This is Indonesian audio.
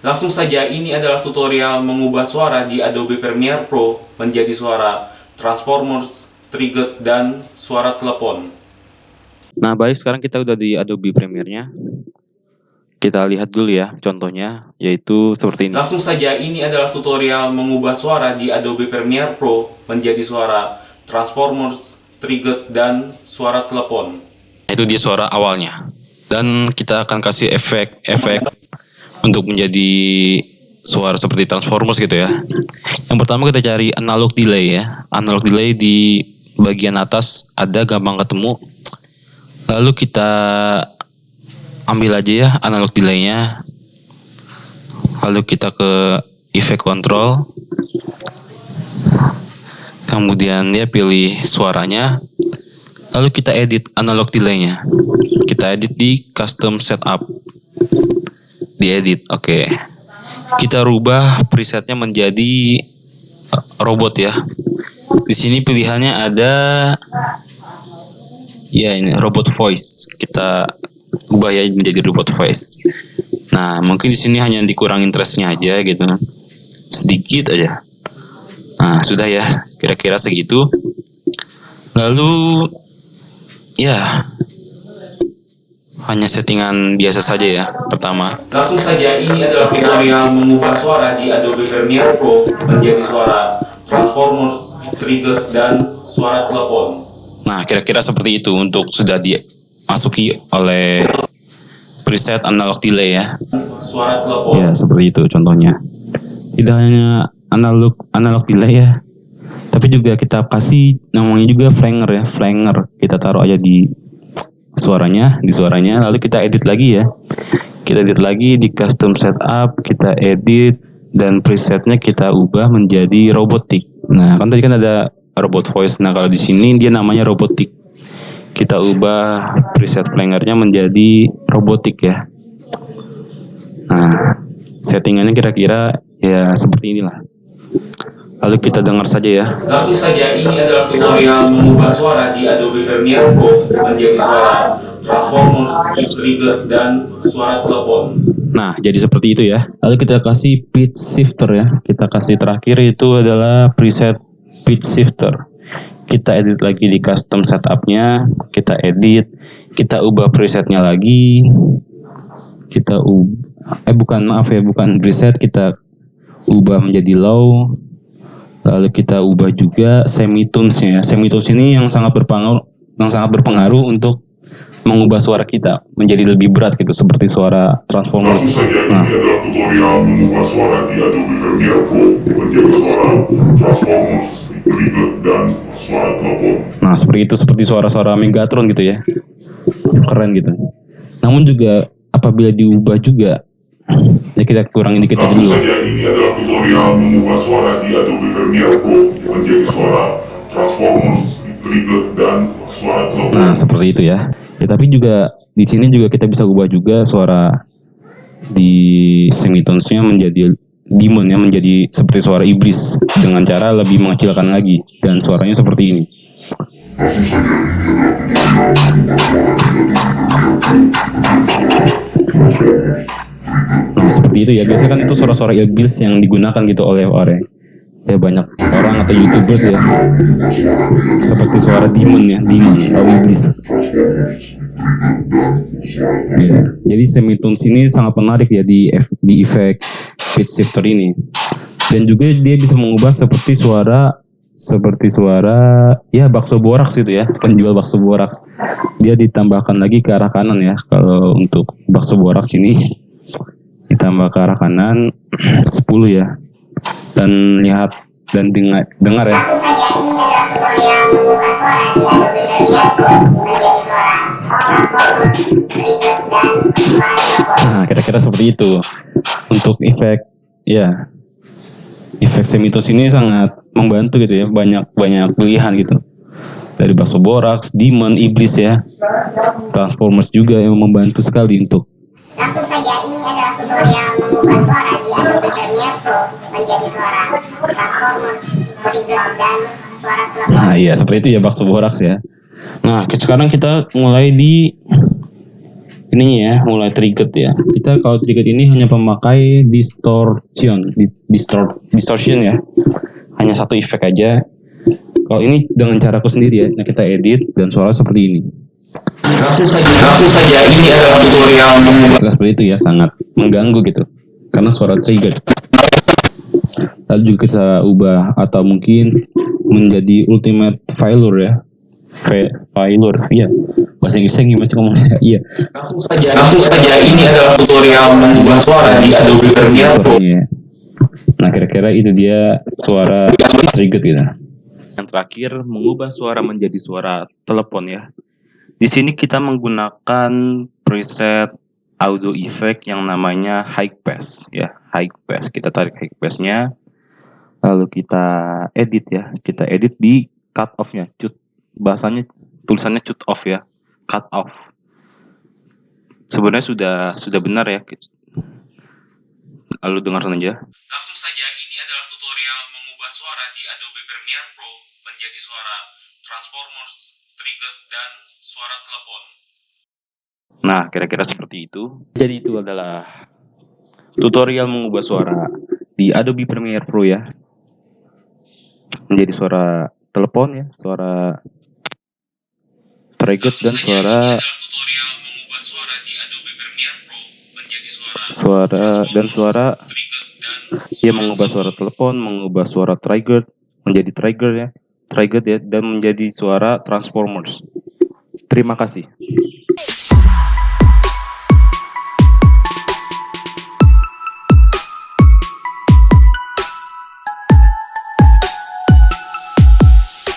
Langsung saja, ini adalah tutorial mengubah suara di Adobe Premiere Pro menjadi suara Transformers, Trigger, dan suara telepon. Nah baik, sekarang kita udah di Adobe Premiere-nya. Kita lihat dulu ya contohnya, yaitu seperti ini. Langsung saja, ini adalah tutorial mengubah suara di Adobe Premiere Pro menjadi suara Transformers, Trigger, dan suara telepon. Itu dia suara awalnya. Dan kita akan kasih efek untuk menjadi suara seperti Transformers gitu ya. Yang pertama kita cari analog delay ya. Analog delay di bagian atas ada, gampang ketemu. Lalu kita ambil aja ya analog delay-nya. Lalu kita ke effect control. Kemudian dia pilih suaranya. Lalu kita edit analog delay-nya. Kita edit di custom setup. Diedit, oke. Kita rubah presetnya menjadi robot ya. Di sini pilihannya ada ya ini robot voice. Kita ubah ya menjadi robot voice. Nah, mungkin di sini hanya dikurangin interestnya aja gitu. Sedikit aja. Nah, sudah ya, kira-kira segitu. Lalu ya hanya settingan biasa saja ya pertama. Langsung saja, ini adalah tutorial mengubah suara di Adobe Premiere Pro menjadi suara Transformers, Trigger, dan suara telepon. Nah, kira-kira seperti itu untuk sudah dimasuki oleh preset analog delay ya. Suara telepon. Ya, seperti itu contohnya. Tidak hanya analog delay ya, tapi juga kita kasih namanya juga flanger ya. Flanger kita taruh aja di suaranya, lalu kita edit lagi ya. Kita edit lagi di custom setup, kita edit dan presetnya kita ubah menjadi robotik. Nah, kan tadi kan ada robot voice. Nah, kalau di sini dia namanya robotik. Kita ubah preset flangernya menjadi robotik ya. Nah, settingannya kira-kira ya seperti inilah. Lalu kita dengar saja ya. Langsung saja, ini adalah tutorial mengubah suara di Adobe Premiere Pro menjadi suara Transformers, Trigger, dan suara telepon. Nah, jadi seperti itu ya. Lalu kita kasih pitch shifter ya. Kita kasih terakhir itu adalah preset pitch shifter. Kita edit lagi di custom setupnya. Kita edit. Kita ubah presetnya lagi. Kita bukan preset. Kita ubah menjadi low. Lalu kita ubah juga semitones-nya. Semitones ini yang sangat berpengaruh untuk mengubah suara kita menjadi lebih berat gitu, seperti suara Transformers. Nah, ini adalah tutorial mengubah suara di Adobe Premiere Pro menjadi suara Transformers, Trigger, dan suara telepon. Nah, seperti suara-suara Megatron gitu ya. Keren gitu. Namun juga apabila diubah juga, ya kita kurangin dikit aja dulu. Saja, ini adalah tutorial mengubah suara di Adobe Premiere Pro menjadi suara Transformers, Trigger, dan suara telepon. Nah, seperti itu ya. Ya, tapi juga di sini juga kita bisa ubah juga suara di semitones-nya menjadi demon ya, menjadi seperti suara iblis dengan cara lebih mengecilkan lagi dan suaranya seperti ini. Langsung saja, ini adalah tutorial Nah, seperti itu ya. Biasanya kan itu suara-suara iblis yang digunakan gitu oleh orang. Ya, banyak orang atau YouTubers ya. Seperti suara demon atau iblis. Ya, jadi semitones ini sangat menarik ya di efek pitch shifter ini. Dan juga dia bisa mengubah seperti suara ya bakso boraks gitu ya, penjual bakso boraks. Dia ditambahkan lagi ke arah kanan ya. Kalau untuk bakso boraks ini ditambah ke arah kanan 10 ya. Dan lihat dan dengar ya. Langsung saja, ini adalah tutorial mengubah suara di Adobe Premiere Pro menjadi suara Transformers, Trigger, dan suara telepon. Nah, kira-kira seperti itu. Untuk efek semitones ini sangat membantu gitu ya. Banyak pilihan gitu. Dari bakso boraks, demon, iblis ya. Transformers juga yang membantu sekali untuk. Langsung saja, ini adalah tutorial mengubah suara di Adobe Premiere Pro menjadi suara Transformers, Trigger, dan suara telepon. Nah, iya seperti itu ya bakso boraks ya. Nah, sekarang kita mulai di ininya ya, mulai triggered ya. Kita kalau triggered ini hanya memakai distortion ya. Hanya satu efek aja. Kalau ini dengan caraku sendiri ya. Nah, kita edit dan suara seperti ini. Langsung saja ini adalah tutorial mengubah. Seperti itu ya, sangat mengganggu gitu. Karena suara triggered. Lalu juga kita ubah atau mungkin menjadi ultimate failure ya. Failure, iya. Bahasa Inggrisnya gimana sih ngomongnya? Iya. Langsung saja ini adalah tutorial mengubah suara di Adobe Premiere Pro. Nah, kira-kira itu dia suara triggered gitu. Yang terakhir, mengubah suara menjadi suara telepon ya. Di sini kita menggunakan preset audio effect yang namanya high pass ya, high pass. Kita tarik high passnya, lalu kita edit ya. Kita edit di cut off-nya, bahasanya tulisannya cut off ya, cut off. Sebenarnya sudah benar ya. Lalu dengar saja. Langsung saja ini adalah tutorial mengubah suara di Adobe Premiere Pro menjadi suara Transformers, trigger, dan suara telepon. Nah, kira-kira seperti itu. Jadi itu adalah tutorial mengubah suara di Adobe Premiere Pro ya. Menjadi suara telepon ya, suara trigger dan suara Tutorial mengubah suara di Adobe Premiere Pro menjadi suara ya, mengubah suara telepon, mengubah suara trigger menjadi trigger ya, dan menjadi suara Transformers. Terima kasih.